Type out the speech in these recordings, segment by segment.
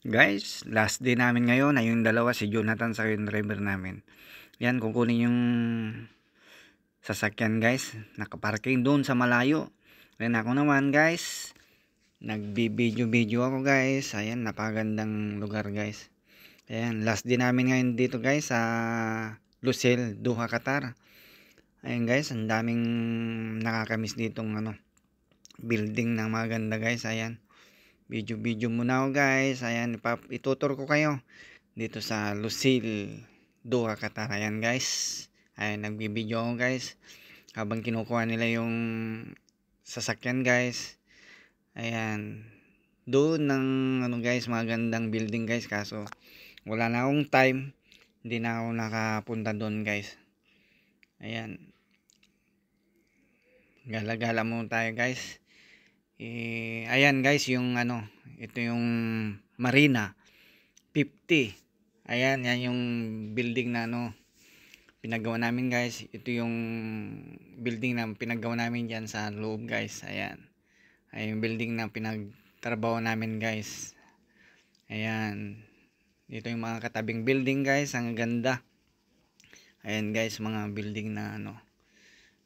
Guys, last day namin ngayon ay yung dalawa, si Jonathan sa yung driver namin. Yan, kukunin yung sasakyan guys. Nakaparking doon sa malayo. Then ako naman guys, nagbibideo ako guys. Ayan, napagandang lugar guys. Ayan, last day namin ngayon dito guys sa Lucille, Doha, Qatar. Ayan guys, ang daming nakakamiss ditong building na maganda guys. Ayan. Video muna ako guys. Ayan, itutur ko kayo dito sa Lucille, Doha, Qatar. Ayan guys. Ayan, nagbibideo ako guys habang kinukuha nila yung sasakyan guys. Ayan, doon ng guys, magandang building guys, kaso wala na akong time, hindi na ako nakapunta doon guys. Ayan, gala-gala muna tayo guys. Ayan guys, yung ito yung Marina 50. Ayan, yan yung building na pinagawa namin guys. Ito yung building na pinagawa namin diyan sa loob guys. Ayan, ay yung building na pinagtrabaho namin guys. Ayan, dito yung mga katabing building guys, ang ganda. Ayan guys, mga building na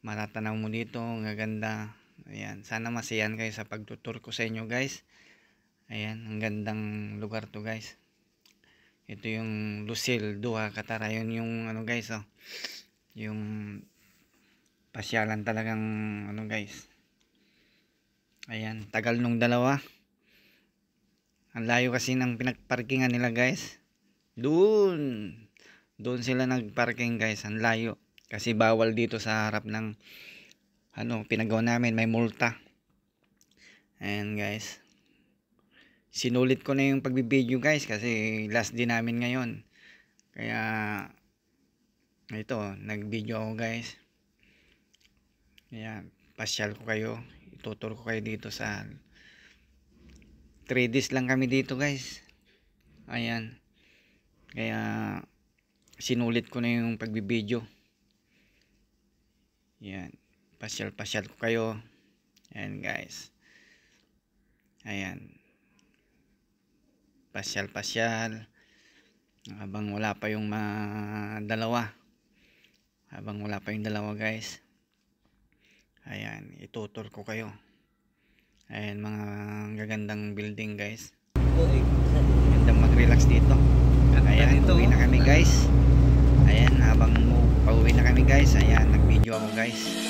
matatanaw mo dito, ang ganda. Ayan, sana masiyahan kayo sa pagtutur ko sa inyo guys. Ayan, ang gandang lugar to guys. Ito yung Lucille, Doha, Qatar. Ayun yung guys, yung pasyalan talagang guys. Ayan, tagal nung dalawa. Ang layo kasi ng pinagparkingan nila guys. Doon sila nagparking guys, ang layo. Kasi bawal dito sa harap ng pinagawa namin, may multa. Ayan guys, sinulit ko na yung pagbibideo guys kasi last day namin ngayon, kaya ito, nagvideo ako guys. Ayan, pasyal ko kayo, itutur ko kayo dito sa 3 days lang kami dito guys. Ayan, kaya sinulit ko na yung pagbibideo. Ayan, pasyal ko kayo. Ayan guys, ayan, pasyal habang wala pa yung dalawa guys. Ayan, itutur ko kayo. Ayan, mga gagandang building guys, gandang mag relax dito. Ayan, uwi na kami guys. Ayan, habang pauwi na kami guys, ayan, nag video ako guys.